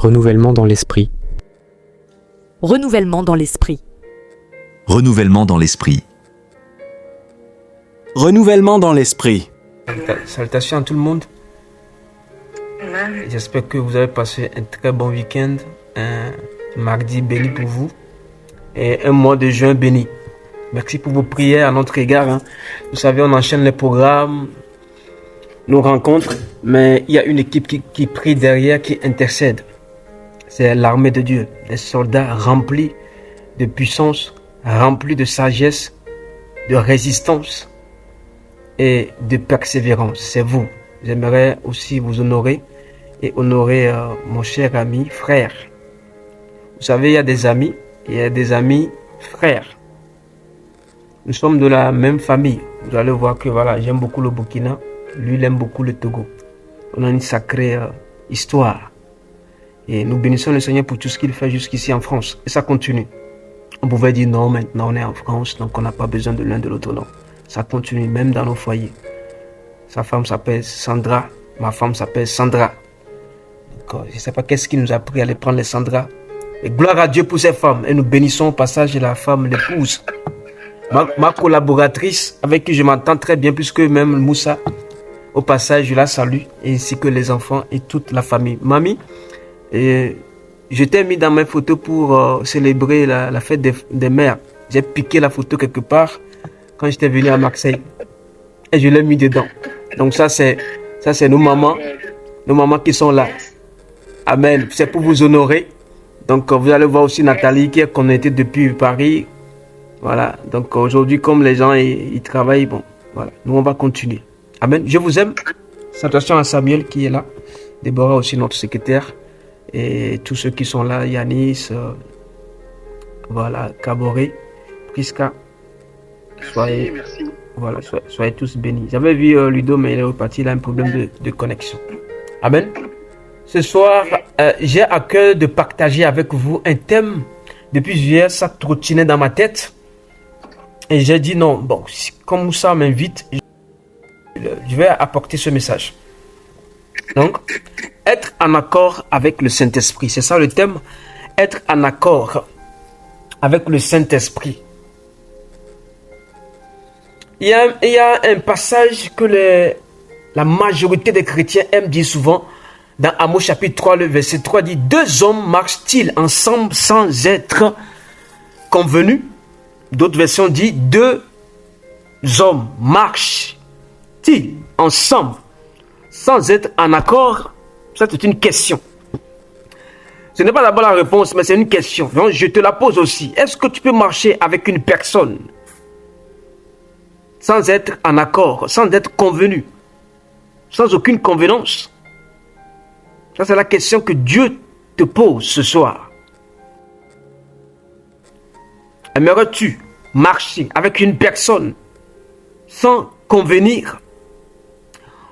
Renouvellement dans l'esprit. Renouvellement dans l'esprit. Renouvellement dans l'esprit. Renouvellement dans l'esprit. Salutations à tout le monde. J'espère que vous avez passé un très bon week-end, un mardi béni pour vous et un mois de juin béni. Merci pour vos prières à notre égard. Vous savez, on enchaîne les programmes, nos rencontres, mais il y a une équipe qui prie derrière, qui intercède. C'est l'armée de Dieu, des soldats remplis de puissance, remplis de sagesse, de résistance et de persévérance. C'est vous. J'aimerais aussi vous honorer et honorer mon cher ami, frère. Vous savez, il y a des amis et il y a des amis frères. Nous sommes de la même famille. Vous allez voir que voilà, j'aime beaucoup le Burkina. Lui, il aime beaucoup le Togo. On a une sacrée histoire. Et nous bénissons le Seigneur pour tout ce qu'il fait jusqu'ici en France. Et ça continue. On pouvait dire non, maintenant on est en France, donc on n'a pas besoin de l'un de l'autre. Non. Ça continue même dans nos foyers. Sa femme s'appelle Sandra. Ma femme s'appelle Sandra. Donc, je ne sais pas qu'est-ce qui nous a pris à aller prendre les Sandra. Et gloire à Dieu pour ces femmes. Et nous bénissons au passage de la femme, l'épouse. Ma collaboratrice, avec qui je m'entends très bien, puisque même Moussa, au passage, je la salue, ainsi que les enfants et toute la famille. Mamie, je t'ai mis dans mes photos pour célébrer la fête des mères. J'ai piqué la photo quelque part quand j'étais venu à Marseille. Et je l'ai mis dedans. Donc ça c'est nos mamans qui sont là. Amen. C'est pour vous honorer. Donc vous allez voir aussi Nathalie qui est connectée depuis Paris. Voilà. Donc aujourd'hui, comme les gens ils travaillent, bon, voilà. Nous on va continuer. Amen. Je vous aime. Salutations à Samuel qui est là. Déborah aussi, notre secrétaire. Et tous ceux qui sont là, Yanis, voilà, Kaboré, Priska. Soyez, merci. Voilà, soyez tous bénis. J'avais vu Ludo, mais il est reparti, il a un problème de connexion. Amen. Ce soir, j'ai à cœur de partager avec vous un thème. Depuis hier, ça trottinait dans ma tête. Et j'ai dit non, bon, comme ça m'invite, je vais apporter ce message. Donc, être en accord avec le Saint-Esprit, c'est ça le thème. Être en accord avec le Saint-Esprit. Il y a un passage que la majorité des chrétiens aiment dire souvent. Dans Amos chapitre 3, le verset 3 dit: deux hommes marchent-ils ensemble sans être convenus? D'autres versions disent: deux hommes marchent-ils ensemble sans être en accord? Ça, c'est une question. Ce n'est pas d'abord la réponse, mais c'est une question. Donc, je te la pose aussi. Est-ce que tu peux marcher avec une personne sans être en accord, sans être convenu, sans aucune convenance? Ça, c'est la question que Dieu te pose ce soir. Aimerais-tu marcher avec une personne sans convenir?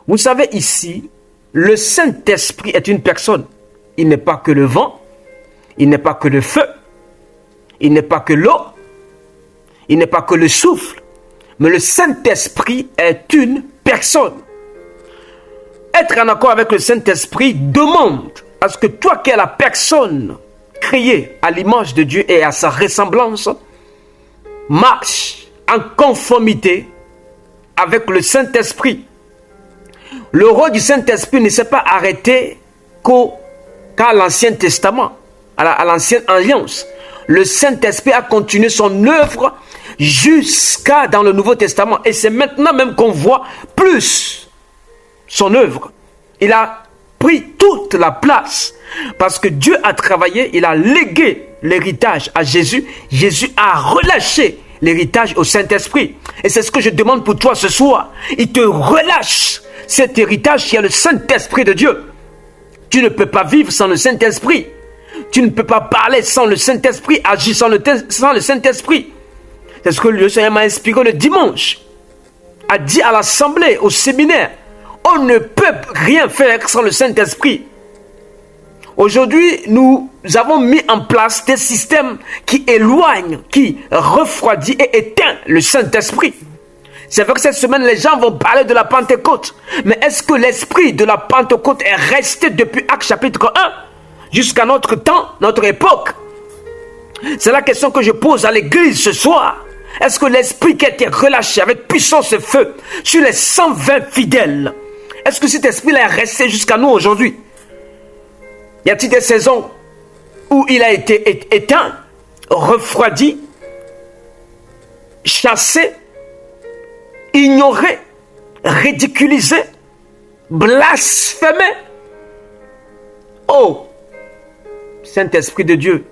Vous savez, ici, le Saint-Esprit est une personne. Il n'est pas que le vent, il n'est pas que le feu, il n'est pas que l'eau, il n'est pas que le souffle, mais le Saint-Esprit est une personne. Être en accord avec le Saint-Esprit demande à ce que toi qui es la personne créée à l'image de Dieu et à sa ressemblance, marche en conformité avec le Saint-Esprit. Le rôle du Saint-Esprit ne s'est pas arrêté qu'à l'Ancien Testament, à l'Ancienne Alliance. Le Saint-Esprit a continué son œuvre jusqu'à dans le Nouveau Testament. Et c'est maintenant même qu'on voit plus son œuvre. Il a pris toute la place parce que Dieu a travaillé, il a légué l'héritage à Jésus. Jésus a relâché l'héritage au Saint-Esprit. Et c'est ce que je demande pour toi ce soir. Il te relâche cet héritage qui est le Saint-Esprit de Dieu. Tu ne peux pas vivre sans le Saint-Esprit. Tu ne peux pas parler sans le Saint-Esprit, agir sans le Saint-Esprit. C'est ce que le Seigneur m'a inspiré le dimanche. A dit à l'assemblée, au séminaire, on ne peut rien faire sans le Saint-Esprit. Aujourd'hui, nous avons mis en place des systèmes qui éloignent, qui refroidissent et éteignent le Saint-Esprit. C'est vrai que cette semaine, les gens vont parler de la Pentecôte. Mais est-ce que l'esprit de la Pentecôte est resté depuis Actes chapitre 1 jusqu'à notre temps, notre époque. C'est la question que je pose à l'église ce soir. Est-ce que l'esprit qui a été relâché avec puissance et feu sur les 120 fidèles, est-ce que cet esprit-là est resté jusqu'à nous aujourd'hui? Y a-t-il des saisons où il a été éteint, refroidi, chassé, ignoré, ridiculisé, blasphémé? Oh, Saint-Esprit de Dieu.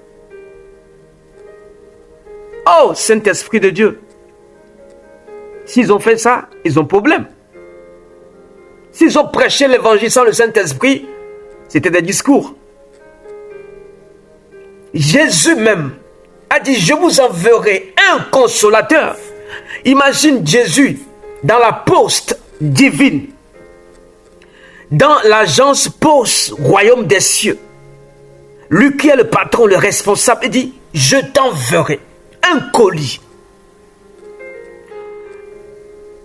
Oh, Saint-Esprit de Dieu. S'ils ont fait ça, ils ont problème. S'ils ont prêché l'évangile sans le Saint-Esprit, c'était des discours. Jésus même a dit, je vous enverrai un consolateur. Imagine Jésus dans la poste divine, dans l'agence poste royaume des cieux. Lui qui est le patron, le responsable, il dit, je t'enverrai un colis,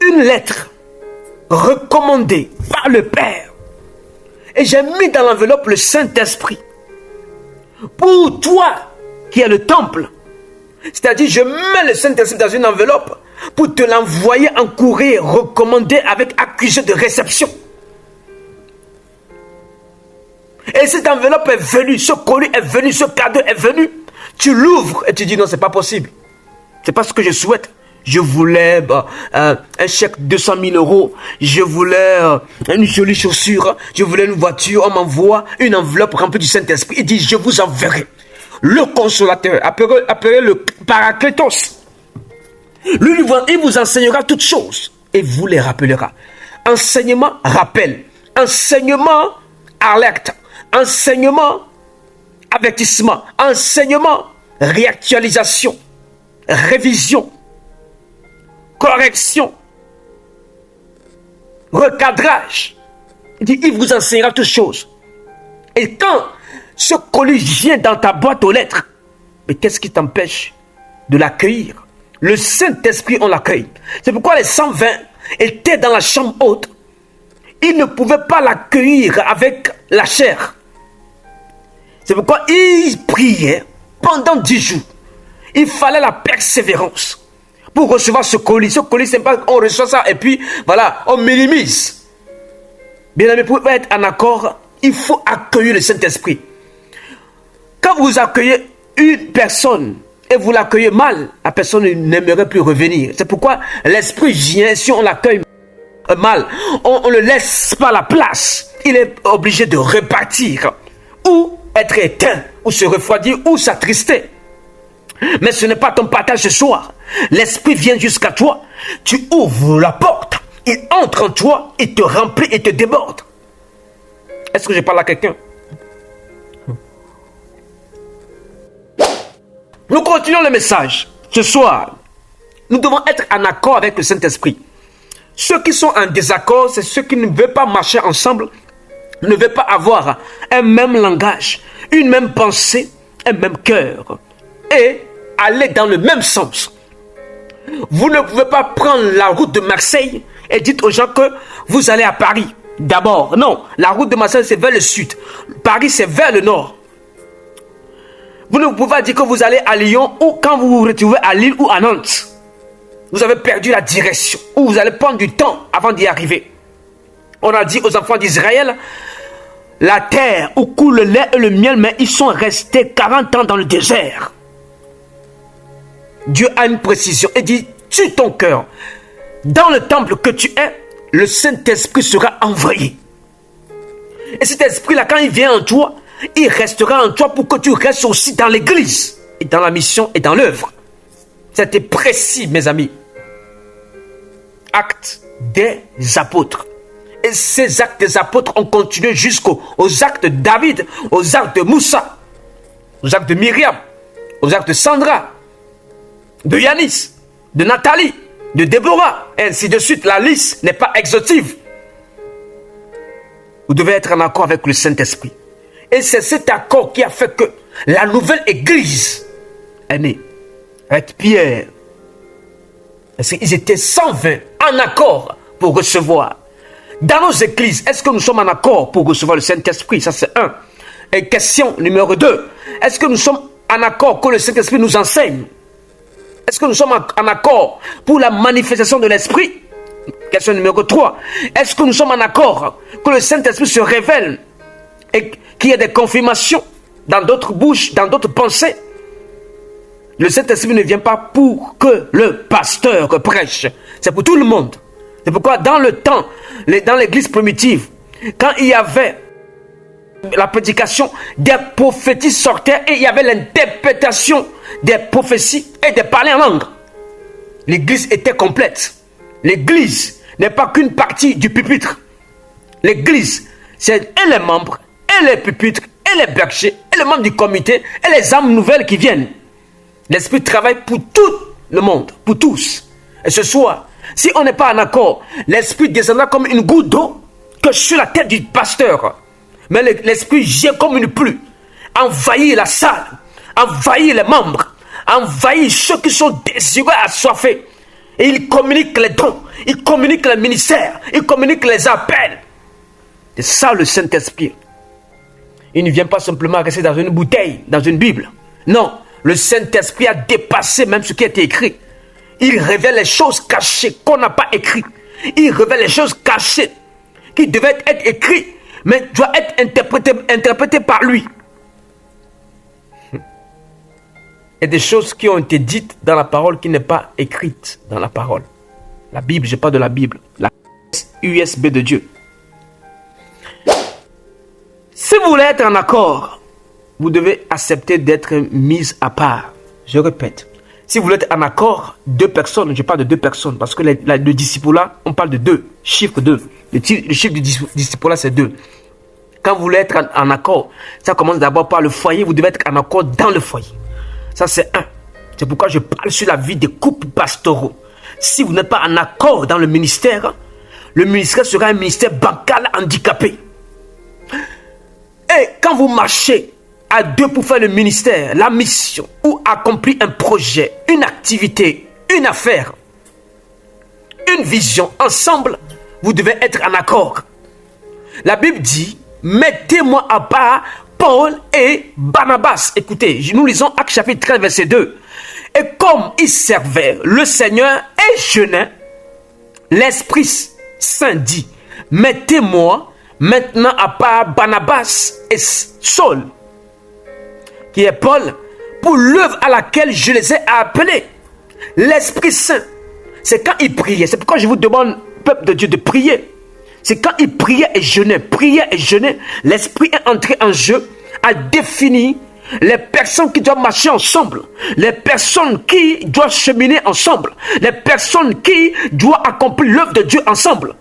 une lettre recommandée par le Père. Et j'ai mis dans l'enveloppe le Saint-Esprit. Pour toi qui es le temple. C'est-à-dire, je mets le Saint-Esprit dans une enveloppe pour te l'envoyer en courrier recommandé avec accusé de réception. Et cette enveloppe est venue, ce colis est venu, ce cadeau est venu. Tu l'ouvres et tu dis non, c'est pas possible. C'est pas ce que je souhaite. Je voulais un chèque de 200 000 euros. Je voulais une jolie chaussure. Je voulais une voiture. On m'envoie une enveloppe remplie du Saint-Esprit. Il dit, je vous enverrai le consolateur, appelé le Paraclétos. Lui, il vous enseignera toutes choses et vous les rappellera. Enseignement, rappel. Enseignement, alerte. Enseignement, avertissement. Enseignement, réactualisation. Révision. Correction. Recadrage. Il dit, il vous enseignera toutes choses. Et quand ce colis vient dans ta boîte aux lettres, mais qu'est-ce qui t'empêche de l'accueillir? Le Saint-Esprit, on l'accueille. C'est pourquoi les 120 étaient dans la chambre haute. Ils ne pouvaient pas l'accueillir avec la chair. C'est pourquoi ils priaient pendant 10 jours. Il fallait la persévérance pour recevoir ce colis. Ce colis, c'est pas on reçoit ça et puis voilà, on minimise. Bien aimé, pour être en accord, il faut accueillir le Saint-Esprit. Quand vous accueillez une personne et vous l'accueillez mal, la personne n'aimerait plus revenir. C'est pourquoi l'Esprit vient, si on l'accueille mal, on ne laisse pas la place. Il est obligé de repartir ou être éteint, ou se refroidir, ou s'attrister. Mais ce n'est pas ton partage ce soir. L'Esprit vient jusqu'à toi. Tu ouvres la porte. Il entre en toi. Il te remplit et te déborde. Est-ce que je parle à quelqu'un? Nous continuons le message. Ce soir, nous devons être en accord avec le Saint-Esprit. Ceux qui sont en désaccord, c'est ceux qui ne veulent pas marcher ensemble, ne veulent pas avoir un même langage, une même pensée, un même cœur. Et aller dans le même sens. Vous ne pouvez pas prendre la route de Marseille et dites aux gens que vous allez à Paris. D'abord, non. La route de Marseille, c'est vers le sud. Paris, c'est vers le nord. Vous ne pouvez pas dire que vous allez à Lyon ou quand vous vous retrouvez à Lille ou à Nantes. Vous avez perdu la direction. Ou vous allez prendre du temps avant d'y arriver. On a dit aux enfants d'Israël, la terre où coule le lait et le miel, mais ils sont restés 40 ans dans le désert. Dieu a une précision et dit, tue ton cœur. Dans le temple que tu es, le Saint-Esprit sera envoyé. Et cet esprit-là, quand il vient en toi, il restera en toi pour que tu restes aussi dans l'église, et dans la mission et dans l'œuvre. C'était précis, mes amis. Actes des apôtres. Et ces actes des apôtres ont continué jusqu'aux actes de David, aux actes de Moussa, aux actes de Myriam, aux actes de Sandra, de Yanis, de Nathalie, de Déborah, et ainsi de suite. La liste n'est pas exhaustive. Vous devez être en accord avec le Saint-Esprit. Et c'est cet accord qui a fait que la nouvelle église est née. Avec Pierre. Parce qu'ils étaient 120 en accord pour recevoir. Dans nos églises, est-ce que nous sommes en accord pour recevoir le Saint-Esprit? Ça c'est un. Et question numéro 2. Est-ce que nous sommes en accord que le Saint-Esprit nous enseigne? Est-ce que nous sommes en accord pour la manifestation de l'Esprit? Question numéro 3. Est-ce que nous sommes en accord que le Saint-Esprit se révèle et qu'il y ait des confirmations dans d'autres bouches, dans d'autres pensées? Le Saint-Esprit ne vient pas pour que le pasteur prêche. C'est pour tout le monde. C'est pourquoi dans le temps, dans l'église primitive, quand il y avait la prédication, des prophéties sortaient et il y avait l'interprétation des prophéties et des parler en langue. L'église était complète. L'église n'est pas qu'une partie du pupitre. L'église, c'est et les membres, et les pupitres, et les bergers, et les membres du comité, et les âmes nouvelles qui viennent. L'Esprit travaille pour tout le monde, pour tous. Et ce soir, si on n'est pas en accord, l'Esprit descendra comme une goutte d'eau que sur la tête du pasteur. Mais l'Esprit gère comme une pluie, envahit la salle, envahit les membres, envahit ceux qui sont désireux, assoiffés. Et il communique les dons, il communique les ministères, il communique les appels. C'est ça le Saint-Esprit. Il ne vient pas simplement rester dans une bouteille, dans une Bible. Non, le Saint-Esprit a dépassé même ce qui a été écrit. Il révèle les choses cachées qu'on n'a pas écrites. Il révèle les choses cachées qui devaient être écrites, mais doivent être interprétées par lui. Et des choses qui ont été dites dans la parole qui n'est pas écrite dans la parole. La Bible, je parle de la Bible. La USB de Dieu. Si vous voulez être en accord, vous devez accepter d'être mis à part. Je répète. Si vous voulez être en accord, deux personnes, je parle de deux personnes, parce que le disciple-là, on parle de deux, chiffre 2. Le chiffre du disciple-là, c'est 2. Quand vous voulez être en accord, ça commence d'abord par le foyer, vous devez être en accord dans le foyer. Ça, c'est 1. C'est pourquoi je parle sur la vie des couples pastoraux. Si vous n'êtes pas en accord dans le ministère sera un ministère bancal handicapé. Et quand vous marchez à deux pour faire le ministère, la mission, ou accomplir un projet, une activité, une affaire, une vision, ensemble, vous devez être en accord. La Bible dit, mettez-moi à part Paul et Barnabas. Écoutez, nous lisons Actes chapitre 13, verset 2. Et comme ils servaient le Seigneur et jeûnaient, l'Esprit Saint dit, mettez-moi maintenant à part Barnabas et Saul, qui est Paul, pour l'œuvre à laquelle je les ai appelés. L'Esprit Saint, c'est quand ils priaient. C'est pourquoi je vous demande, peuple de Dieu, de prier. C'est quand ils priaient et jeûnaient, l'Esprit est entré en jeu à définir les personnes qui doivent marcher ensemble, les personnes qui doivent cheminer ensemble, les personnes qui doivent accomplir l'œuvre de Dieu ensemble.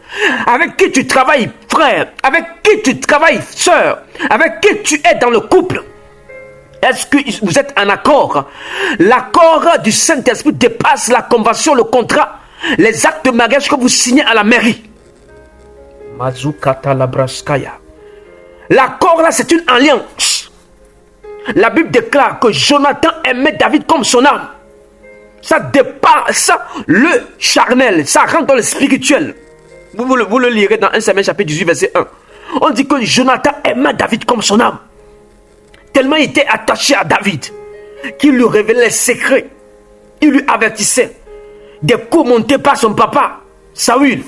Avec qui tu travailles, frère, avec qui tu travailles, sœur, avec qui tu es dans le couple. Est-ce que vous êtes en accord? L'accord du Saint-Esprit dépasse la convention, le contrat, les actes de mariage que vous signez à la mairie. Mazukata Labraskaya. L'accord là, c'est une alliance. La Bible déclare que Jonathan aimait David comme son âme. Ça dépasse le charnel, ça rentre dans le spirituel. Vous le lirez dans 1 Samuel chapitre 18 verset 1. On dit que Jonathan aimait David comme son âme. Tellement il était attaché à David qu'il lui révélait les secrets. Il lui avertissait des coups montés par son papa, Saül.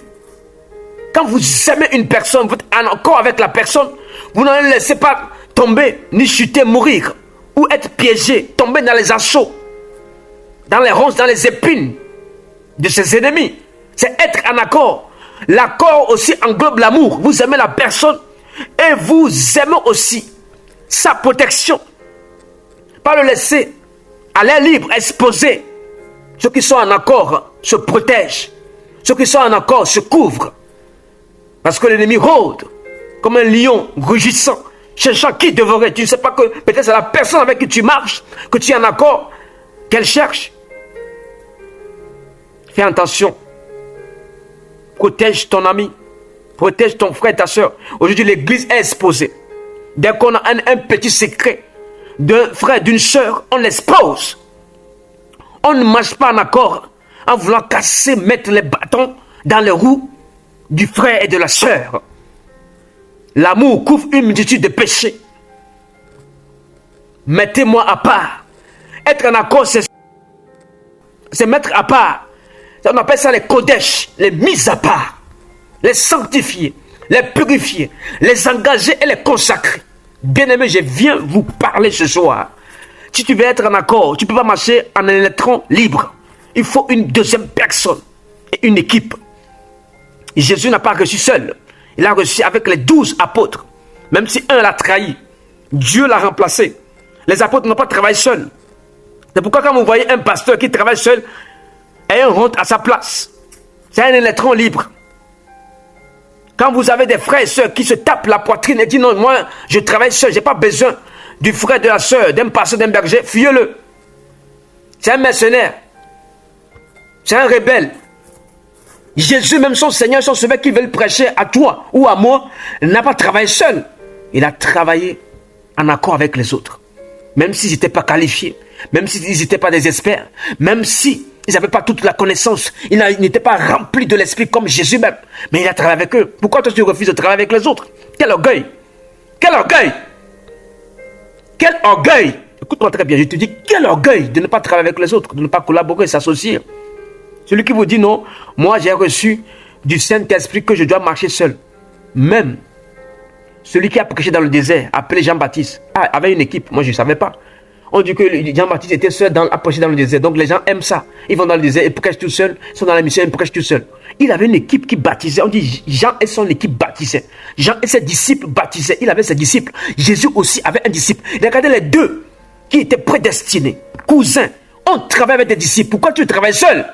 Quand vous aimez une personne, vous êtes en accord avec la personne, vous ne la laissez pas tomber, ni chuter, mourir, ou être piégé, tomber dans les assauts, dans les ronces, dans les épines de ses ennemis. C'est être en accord. L'accord aussi englobe l'amour. Vous aimez la personne et vous aimez aussi sa protection. Pas le laisser à l'air libre, exposé. Ceux qui sont en accord se protègent. Ceux qui sont en accord se couvrent. Parce que l'ennemi rôde comme un lion rugissant, cherchant qui dévorer. Tu ne sais pas que peut-être c'est la personne avec qui tu marches, que tu es en accord, qu'elle cherche. Fais attention. Protège ton ami. Protège ton frère, ta soeur. Aujourd'hui, l'église est exposée. Dès qu'on a un petit secret d'un frère, d'une soeur, on l'expose. On ne marche pas en accord en voulant casser, mettre les bâtons dans les roues du frère et de la sœur. L'amour couvre une multitude de péchés. Mettez-moi à part. Être en accord, c'est mettre à part. On appelle ça les kodesh, les mises à part. Les sanctifier, les purifier, les engager et les consacrer. Bien-aimé, je viens vous parler ce soir. Si tu veux être en accord, tu ne peux pas marcher en un électron libre. Il faut une deuxième personne et une équipe. Jésus n'a pas reçu seul. Il a reçu avec les 12 apôtres. Même si un l'a trahi, Dieu l'a remplacé. Les apôtres n'ont pas travaillé seuls. C'est pourquoi quand vous voyez un pasteur qui travaille seul, et un rentre à sa place. C'est un électron libre. Quand vous avez des frères et sœurs qui se tapent la poitrine et disent non, moi je travaille seul, je n'ai pas besoin du frère, de la sœur, d'un pasteur, d'un berger, fuyez-le. C'est un mercenaire. C'est un rebelle. Jésus, même son Seigneur, son Sauveur qui veut le prêcher à toi ou à moi, n'a pas travaillé seul. Il a travaillé en accord avec les autres. Même s'ils n'étaient pas qualifiés, même s'ils n'étaient pas des experts, même si ils n'avaient pas toute la connaissance, ils n'étaient pas remplis de l'esprit comme Jésus même. Mais il a travaillé avec eux. Pourquoi toi tu refuses de travailler avec les autres? Quel orgueil! Quel orgueil! Quel orgueil! Écoute-moi très bien, je te dis, quel orgueil de ne pas travailler avec les autres, de ne pas collaborer, s'associer. Celui qui vous dit non, moi j'ai reçu du Saint-Esprit que je dois marcher seul. Même celui qui a prêché dans le désert, appelé Jean-Baptiste, avait une équipe, moi je ne savais pas. On dit que Jean-Baptiste était seul à prêcher dans le désert. Donc les gens aiment ça. Ils vont dans le désert, ils prêchent tout seuls. Ils sont dans la mission, ils prêchent tout seuls. Il avait une équipe qui baptisait. On dit Jean et son équipe baptisaient. Jean et ses disciples baptisaient. Il avait ses disciples. Jésus aussi avait un disciple. Regardez les deux qui étaient prédestinés. Cousins. On travaille avec des disciples. Pourquoi tu travailles seul?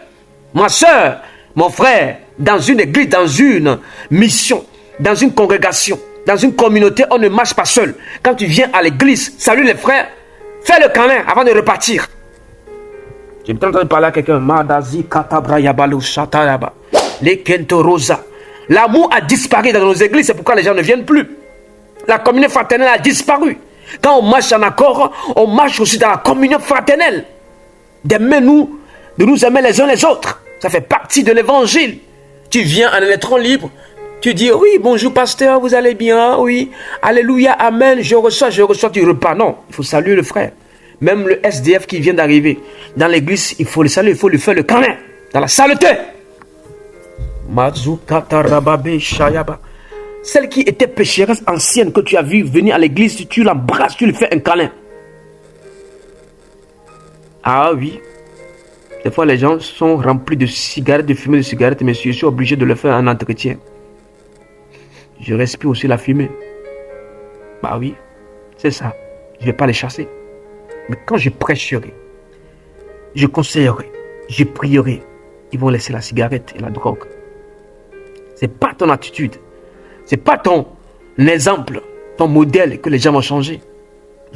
Ma soeur, mon frère, dans une église, dans une mission, dans une congrégation, dans une communauté, on ne marche pas seul. Quand tu viens à l'église, salut les frères. Fais le câlin avant de repartir. J'ai peut-être entendu parler à quelqu'un. Madazi katabrayabalo shataraba. Les kento rosa. L'amour a disparu dans nos églises. C'est pourquoi les gens ne viennent plus. La communion fraternelle a disparu. Quand on marche en accord, on marche aussi dans la communion fraternelle. D'aimer-nous, de nous aimer les uns les autres. Ça fait partie de l'évangile. Tu viens en électron libre. Tu dis, oui, bonjour pasteur, vous allez bien, oui, alléluia, amen, je reçois du repas. Non, il faut saluer le frère. Même le SDF qui vient d'arriver dans l'église, il faut le saluer, il faut lui faire le câlin, dans la saleté. Celle qui était pécheresse ancienne que tu as vue venir à l'église, tu l'embrasses, tu lui fais un câlin. Ah oui, des fois les gens sont remplis de cigarettes, de fumée de cigarettes, mais je suis obligé de leur faire un entretien. Je respire aussi la fumée. Bah oui, c'est ça. Je ne vais pas les chasser. Mais quand je prêcherai, je conseillerai, je prierai, ils vont laisser la cigarette et la drogue. Ce n'est pas ton attitude. Ce n'est pas ton exemple, ton modèle que les gens vont changer.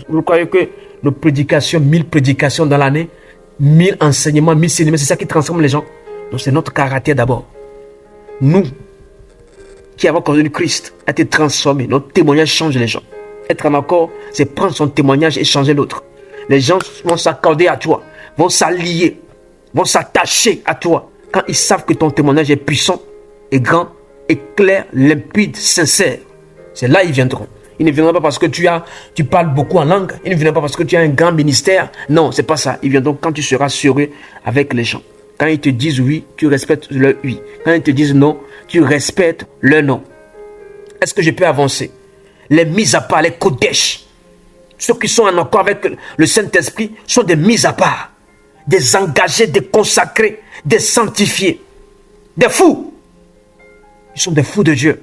Vous croyez que nos prédications, 1000 prédications dans l'année, 1000 enseignements, 1000 cinémas, c'est ça qui transforme les gens? Donc c'est notre caractère d'abord. Nous, qui avons connu Christ, a été transformé. Notre témoignage change les gens. Être en accord, c'est prendre son témoignage et changer l'autre. Les gens vont s'accorder à toi, vont s'allier, vont s'attacher à toi quand ils savent que ton témoignage est puissant, est grand, est clair, limpide, sincère. C'est là qu'ils viendront. Ils ne viendront pas parce que tu parles beaucoup en langue. Ils ne viendront pas parce que tu as un grand ministère. Non, c'est pas ça. Ils viendront quand tu seras sérieux avec les gens. Quand ils te disent oui, tu respectes leur oui. Quand ils te disent non, tu respectes leur non. Est-ce que je peux avancer? Les mises à part, les kodesh, ceux qui sont en accord avec le Saint-Esprit sont des mises à part, des engagés, des consacrés, des sanctifiés, des fous. Ils sont des fous de Dieu.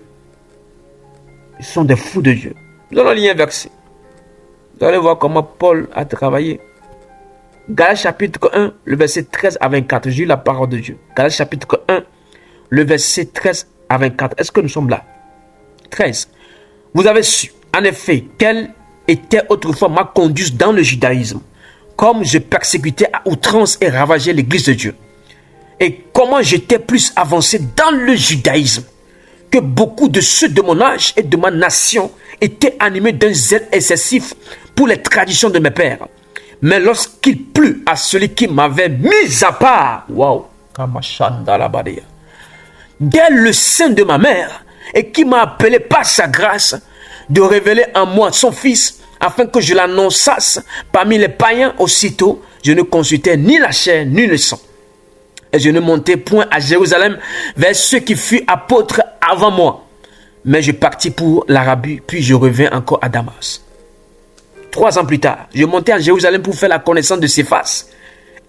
Ils sont des fous de Dieu. Nous allons lire un verset. Vous allez voir comment Paul a travaillé. Galates chapitre 1, le verset 13 à 24. J'ai eu la parole de Dieu. Galates chapitre 1, le verset 13 à 24. Est-ce que nous sommes là? 13. Vous avez su, en effet, quelle était autrefois ma conduite dans le judaïsme, comme je persécutais à outrance et ravageais l'église de Dieu. Et comment j'étais plus avancé dans le judaïsme que beaucoup de ceux de mon âge et de ma nation étaient animés d'un zèle excessif pour les traditions de mes pères. Mais lorsqu'il plut à celui qui m'avait mis à part, waouh, dès le sein de ma mère, et qui m'a appelé par sa grâce de révéler en moi son fils, afin que je l'annonçasse parmi les païens. Aussitôt, je ne consultais ni la chair ni le sang. Et je ne montai point à Jérusalem vers ceux qui furent apôtres avant moi. Mais je partis pour l'Arabie, puis je revins encore à Damas. 3 ans plus tard, je montai à Jérusalem pour faire la connaissance de Céphas.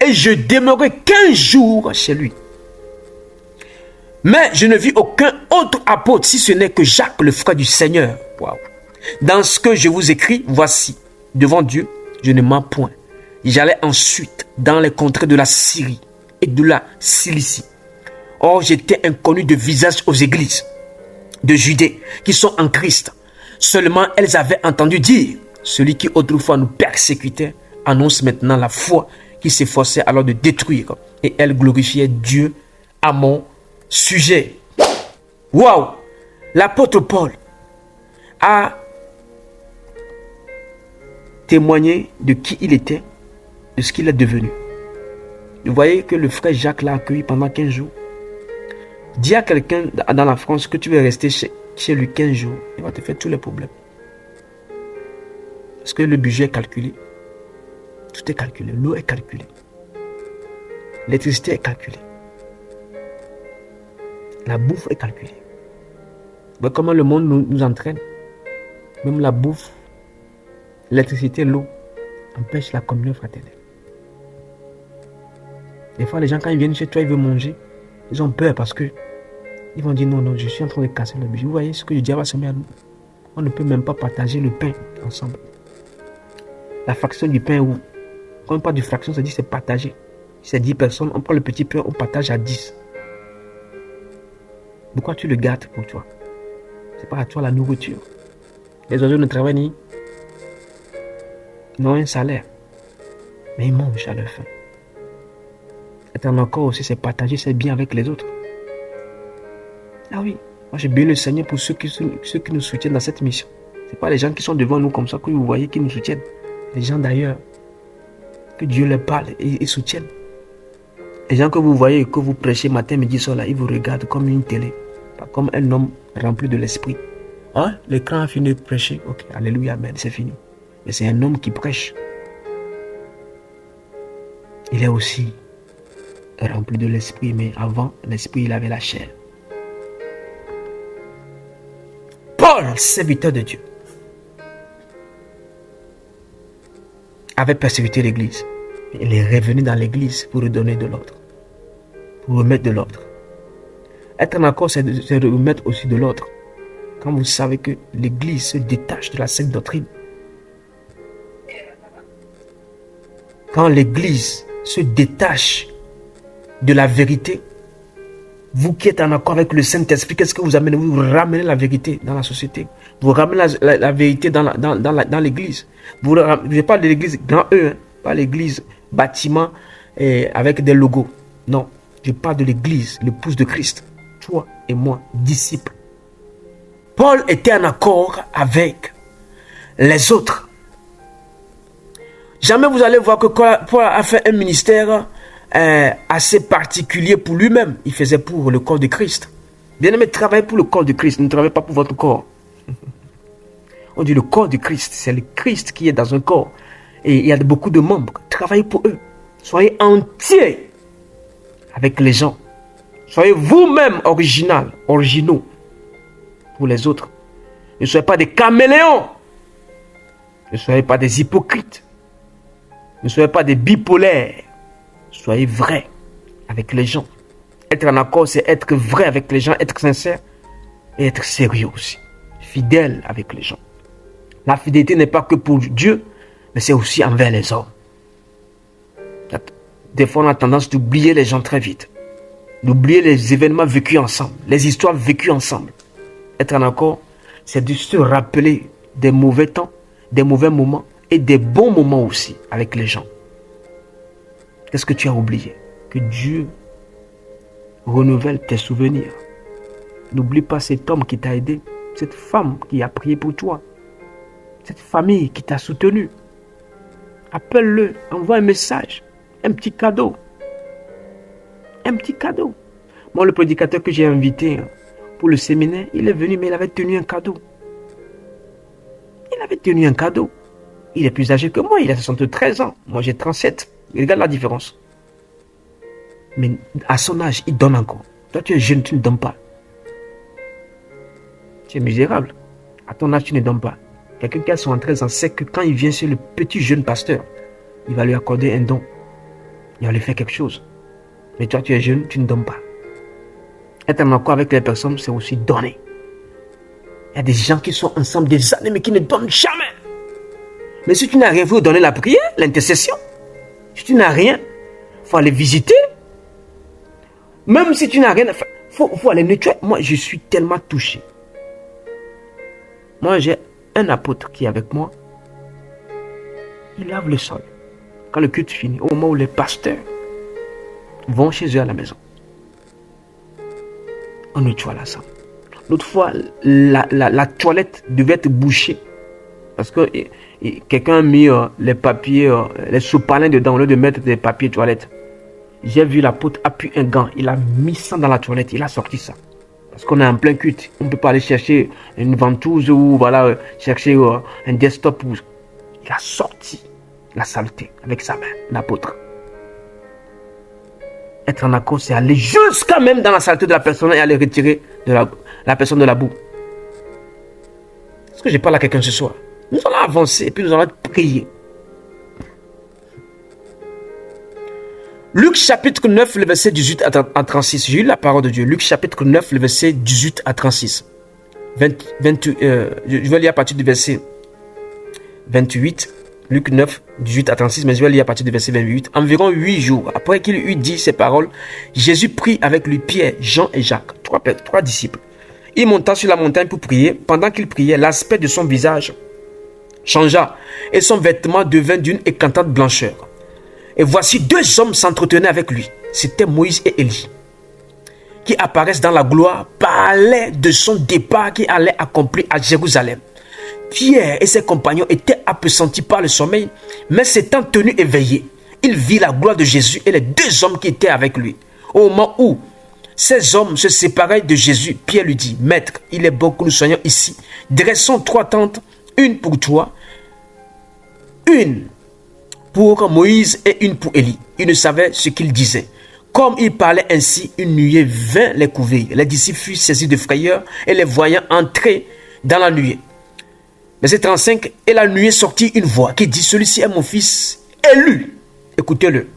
Et je demeurai 15 jours chez lui. Mais je ne vis aucun autre apôtre, si ce n'est que Jacques, le frère du Seigneur. Wow. Dans ce que je vous écris, voici, devant Dieu, je ne mens point. J'allais ensuite dans les contrées de la Syrie et de la Cilicie. Or, j'étais inconnu de visage aux églises de Judée qui sont en Christ. Seulement, elles avaient entendu dire, celui qui autrefois nous persécutait annonce maintenant la foi qui s'efforçait alors de détruire. Et elles glorifiaient Dieu à mon sujet. Waouh! L'apôtre Paul a témoigné de qui il était, de ce qu'il est devenu. Vous voyez que le frère Jacques l'a accueilli pendant 15 jours. Dis à quelqu'un dans la France que tu veux rester chez lui 15 jours. Il va te faire tous les problèmes. Parce que le budget est calculé. Tout est calculé. L'eau est calculée. L'électricité est calculée. La bouffe est calculée. Vous voyez comment le monde nous entraîne. Même la bouffe, l'électricité, l'eau empêche la communion fraternelle. Des fois, les gens, quand ils viennent chez toi, ils veulent manger. Ils ont peur parce que ils vont dire non, je suis en train de casser le budget. Vous voyez ce que le diable a semé à nous. On ne peut même pas partager le pain ensemble. La fraction du pain, où quand on parle de fraction, ça dit c'est partagé. Si c'est 10 personnes, on prend le petit pain, on partage à 10. Pourquoi tu le gardes pour toi? C'est pas à toi la nourriture. Les oiseaux ne travaillent ni. Ils n'ont un salaire. Mais ils mangent à leur faim. Être en accord aussi, c'est partager ses biens avec les autres. Ah oui, moi j'ai béni le Seigneur pour ceux qui nous soutiennent dans cette mission. Ce n'est pas les gens qui sont devant nous comme ça que vous voyez qui nous soutiennent. Les gens d'ailleurs, que Dieu leur parle et ils soutiennent. Les gens que vous voyez et que vous prêchez matin, midi, soir, là, ils vous regardent comme une télé. Pas comme un homme rempli de l'esprit. Hein? L'écran a fini de prêcher. Ok, alléluia, amen, c'est fini. Mais c'est un homme qui prêche. Il est aussi rempli de l'esprit, mais avant l'esprit, il avait la chair. Paul, serviteur de Dieu, avait persécuté l'église. Il est revenu dans l'église pour redonner de l'ordre, pour remettre de l'ordre. Être en accord, c'est remettre aussi de l'ordre. Quand vous savez que l'église se détache de la sainte doctrine, quand l'église se détache de la vérité, vous qui êtes en accord avec le Saint-Esprit, qu'est-ce que vous amenez? Vous ramenez la vérité dans la société. Vous ramenez la vérité dans l'église. Je parle de l'église grand E, hein, pas l'église bâtiment avec des logos. Non, je parle de l'église, l'épouse de Christ. Toi et moi, disciples. Paul était en accord avec les autres. Jamais vous allez voir que Paul a fait un ministère assez particulier pour lui-même. Il faisait pour le corps de Christ. Bien-aimé, travaillez pour le corps de Christ. Ne travaillez pas pour votre corps. On dit le corps de Christ. C'est le Christ qui est dans un corps. Et il y a beaucoup de membres. Travaillez pour eux. Soyez entiers avec les gens. Soyez vous-même originaux pour les autres. Ne soyez pas des caméléons. Ne soyez pas des hypocrites. Ne soyez pas des bipolaires. Soyez vrai avec les gens. Être en accord, c'est être vrai avec les gens, être sincère et être sérieux aussi. Fidèle avec les gens. La fidélité n'est pas que pour Dieu, mais c'est aussi envers les hommes. Des fois, on a tendance d'oublier les gens très vite. D'oublier les événements vécus ensemble, les histoires vécues ensemble. Être en accord, c'est de se rappeler des mauvais temps, des mauvais moments et des bons moments aussi avec les gens. Qu'est-ce que tu as oublié? Que Dieu renouvelle tes souvenirs. N'oublie pas cet homme qui t'a aidé, cette femme qui a prié pour toi, cette famille qui t'a soutenu. Appelle-le, envoie un message, un petit cadeau. Un petit cadeau. Moi, le prédicateur que j'ai invité pour le séminaire, il est venu, mais il avait tenu un cadeau. Il avait tenu un cadeau. Il est plus âgé que moi, il a 73 ans. Moi, j'ai 37. Regarde la différence. Mais à son âge, il donne encore. Toi, tu es jeune, tu ne donnes pas. Tu es misérable. À ton âge, tu ne donnes pas. Quelqu'un qui a 73 ans sait que quand il vient chez le petit jeune pasteur, il va lui accorder un don. Il va lui faire quelque chose. Mais toi, tu es jeune, tu ne donnes pas. Être en accord avec les personnes, c'est aussi donner. Il y a des gens qui sont ensemble des années, mais qui ne donnent jamais. Mais si tu n'as rien, il faut donner la prière, l'intercession. Si tu n'as rien, il faut aller visiter. Même si tu n'as rien, il faut aller nettoyer. Moi, je suis tellement touché. Moi, j'ai un apôtre qui est avec moi. Il lave le sol. Quand le culte finit, au moment où les pasteurs vont chez eux à la maison, on nettoie la salle. L'autre fois, la toilette devait être bouchée. Parce que quelqu'un a mis les papiers, les sopalins dedans au lieu de mettre des papiers toilettes. J'ai vu l'apôtre appuyer un gant. Il a mis ça dans la toilette. Il a sorti ça. Parce qu'on est en plein culte. On ne peut pas aller chercher une ventouse ou voilà, chercher un desktop. Il a sorti la saleté avec sa main, l'apôtre. Être en accord, c'est aller jusqu'à même dans la saleté de la personne et aller retirer de la personne de la boue. Est-ce que je parle à quelqu'un ce soir? Nous allons avancer et puis nous allons prier. Luc chapitre 9, le verset 18 à 36. J'ai eu la parole de Dieu. Luc chapitre 9, le verset 18 à 36. Je vais lire à partir du verset 28. Luc 9, 18 à 36, mais je vais lire à partir du verset 28. Environ 8 jours après qu'il eut dit ces paroles, Jésus prit avec lui Pierre, Jean et Jacques, trois disciples. Il monta sur la montagne pour prier. Pendant qu'il priait, l'aspect de son visage changea et son vêtement devint d'une éclatante blancheur. Et voici deux hommes s'entretenaient avec lui. C'était Moïse et Élie, qui apparaissent dans la gloire, parlaient de son départ qui allait accomplir à Jérusalem. Pierre et ses compagnons étaient appesantis par le sommeil, mais s'étant tenus éveillés, il vit la gloire de Jésus et les deux hommes qui étaient avec lui. Au moment où ces hommes se séparaient de Jésus, Pierre lui dit, « Maître, il est bon que nous soyons ici. Dressons 3 tentes, une pour toi, une pour Moïse et une pour Élie. » Il ne savait ce qu'il disait. Comme il parlait ainsi, une nuée vint les couvrir. Les disciples furent saisis de frayeur et les voyant entrer dans la nuée. Verset 35, et la nuée sortit une voix qui dit, « Celui-ci est mon fils élu. Écoutez-le. »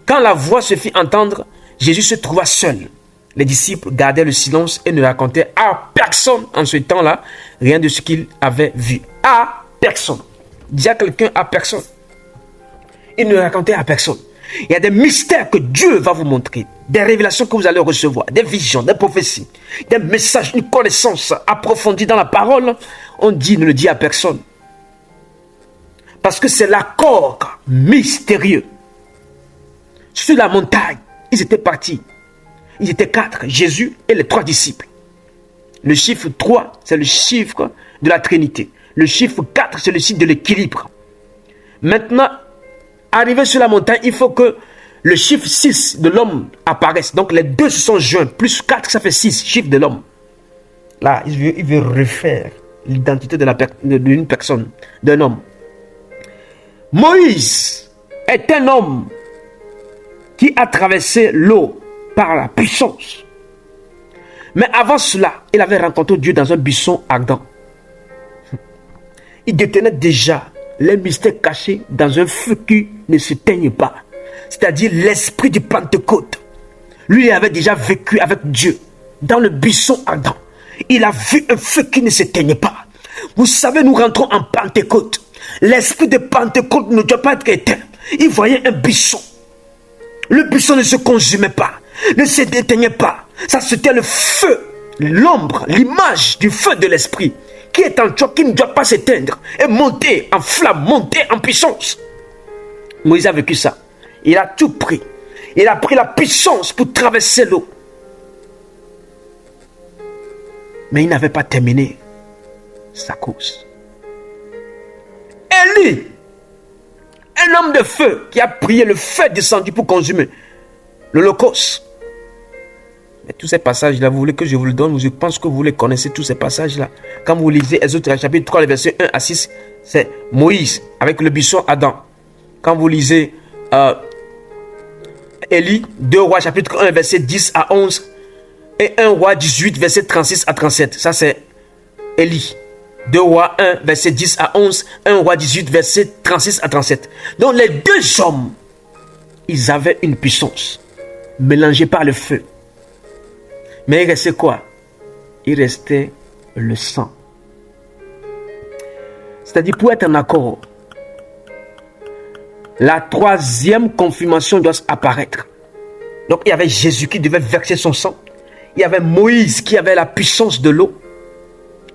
Quand la voix se fit entendre, Jésus se trouva seul. Les disciples gardaient le silence et ne racontaient à personne en ce temps-là rien de ce qu'ils avaient vu. À personne. Dis à quelqu'un à personne. Il ne racontait à personne. Il y a des mystères que Dieu va vous montrer, des révélations que vous allez recevoir, des visions, des prophéties, des messages, une connaissance approfondie dans la parole. On dit, ne le dit à personne. Parce que c'est l'accord mystérieux. Sur la montagne, ils étaient partis. Ils étaient 4, Jésus et les 3 disciples. Le chiffre 3, c'est le chiffre de la Trinité. Le chiffre 4, c'est le chiffre de l'équilibre. Maintenant, arrivé sur la montagne, il faut que le chiffre 6 de l'homme apparaisse. Donc les deux se sont joints. Plus 4, ça fait 6, chiffre de l'homme. Là, il veut refaire l'identité d'une personne, d'un homme. Moïse est un homme qui a traversé l'eau par la puissance. Mais avant cela, il avait rencontré Dieu dans un buisson ardent. Il détenait déjà les mystères cachés dans un feu qui ne s'éteigne pas. C'est-à-dire l'esprit de Pentecôte. Lui, il avait déjà vécu avec Dieu dans le buisson ardent. Il a vu un feu qui ne s'éteignait pas. Vous savez, nous rentrons en Pentecôte. L'esprit de Pentecôte ne doit pas être éteint. Il voyait un buisson. Le buisson ne se consumait pas, ne se déteignait pas. Ça, c'était le feu, l'ombre, l'image du feu de l'esprit qui est en toi, qui ne doit pas s'éteindre et monter en flamme, monter en puissance. Moïse a vécu ça. Il a tout pris. Il a pris la puissance pour traverser l'eau. Mais il n'avait pas terminé sa course. Élie, un homme de feu qui a prié, le feu descendu pour consumer l'Holocauste. Mais tous ces passages-là, vous voulez que je vous le donne? Je pense que vous les connaissez, tous ces passages-là. Quand vous lisez Exode chapitre 3, les versets 1 à 6, c'est Moïse avec le buisson Adam. Quand vous lisez Élie, 2 Rois chapitre 1 verset 10 à 11 et 1 Roi 18 verset 36 à 37. Ça c'est Élie. 2 Rois 1 verset 10 à 11, 1 Roi 18 verset 36 à 37. Donc les deux hommes, ils avaient une puissance mélangée par le feu. Mais il restait quoi? Il restait le sang. C'est-à-dire pour être en accord, la troisième confirmation doit apparaître. Donc il y avait Jésus qui devait verser son sang. Il y avait Moïse qui avait la puissance de l'eau.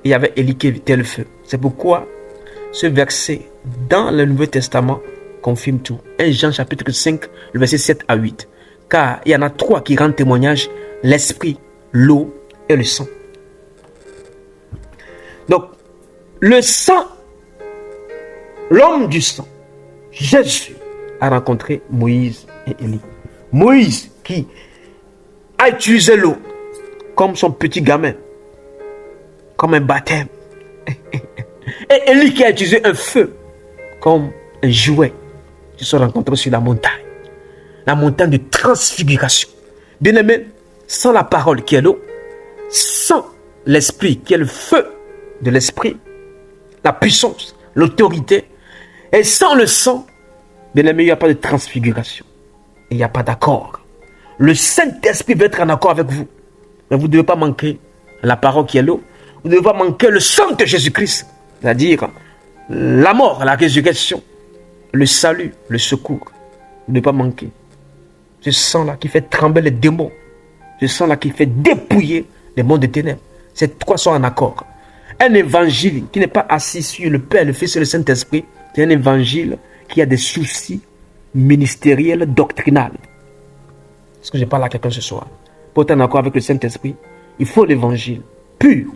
Il y avait Élie qui était le feu. C'est pourquoi ce verset dans le Nouveau Testament confirme tout. 1 Jean chapitre 5, le verset 7 à 8. Car il y en a 3 qui rendent témoignage: l'esprit, l'eau et le sang. Donc, le sang, l'homme du sang, Jésus, a rencontré Moïse et Élie. Moïse qui a utilisé l'eau comme son petit gamin, comme un baptême. Et Élie qui a utilisé un feu comme un jouet. Ils se sont rencontrés sur la montagne de transfiguration. Bien aimé, sans la parole qui est l'eau, sans l'esprit qui est le feu de l'esprit, la puissance, l'autorité, et sans le sang, bien aimé, il n'y a pas de transfiguration. Il n'y a pas d'accord. Le Saint-Esprit veut être en accord avec vous. Mais vous ne devez pas manquer la parole qui est l'eau. Vous ne devez pas manquer le sang de Jésus-Christ. C'est-à-dire la mort, la résurrection, le salut, le secours. Vous ne devez pas manquer. Ce sang-là qui fait trembler les démons. Ce sang-là qui fait dépouiller les mondes des ténèbres. Ces trois sont en accord. Un évangile qui n'est pas assis sur le Père, le Fils et le Saint-Esprit, c'est un évangile qui a des soucis ministériels, doctrinaux. Est-ce que je parle à quelqu'un ce soir? Pour être en accord avec le Saint-Esprit, il faut l'évangile pur,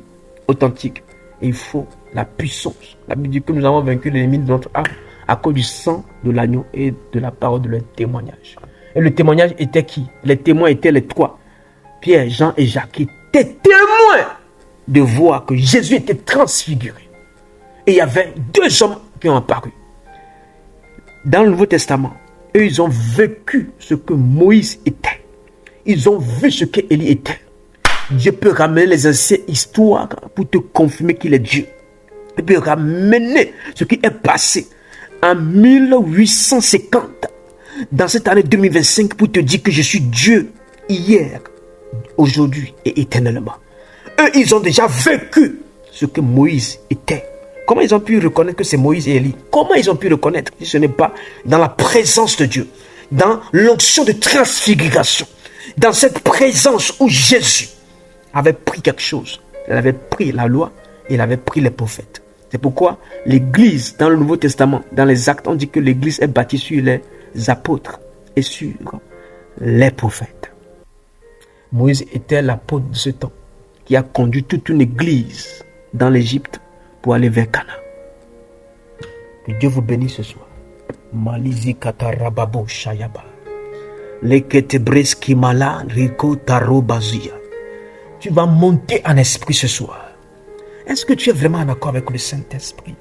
authentique. Et il faut la puissance. La Bible dit que nous avons vaincu l'ennemi de notre âme à cause du sang de l'agneau et de la parole de leur témoignage. Et le témoignage était qui? Les témoins étaient les trois. Pierre, Jean et Jacques, qui étaient témoins de voir que Jésus était transfiguré. Et il y avait deux hommes qui ont apparu. Dans le Nouveau Testament, eux, ils ont vécu ce que Moïse était. Ils ont vu ce qu'Élie était. Dieu peut ramener les anciennes histoires pour te confirmer qu'il est Dieu. Il peut ramener ce qui est passé en 1850, dans cette année 2025, pour te dire que je suis Dieu hier, aujourd'hui et éternellement. Eux, ils ont déjà vécu ce que Moïse était. Comment ils ont pu reconnaître que c'est Moïse et Élie? Comment ils ont pu reconnaître si ce n'est pas dans la présence de Dieu, dans l'onction de transfiguration, dans cette présence où Jésus avait pris quelque chose. Il avait pris la loi, il avait pris les prophètes. C'est pourquoi l'Église, dans le Nouveau Testament, dans les Actes, on dit que l'Église est bâtie sur les apôtres et sur les prophètes. Moïse était l'apôtre de ce temps qui a conduit toute une église dans l'Égypte pour aller vers Canaan. Que Dieu vous bénisse ce soir. Malizi katarababo shayaba. Leketebreski mala riko tarobazia. Tu vas monter en esprit ce soir. Est-ce que tu es vraiment en accord avec le Saint-Esprit?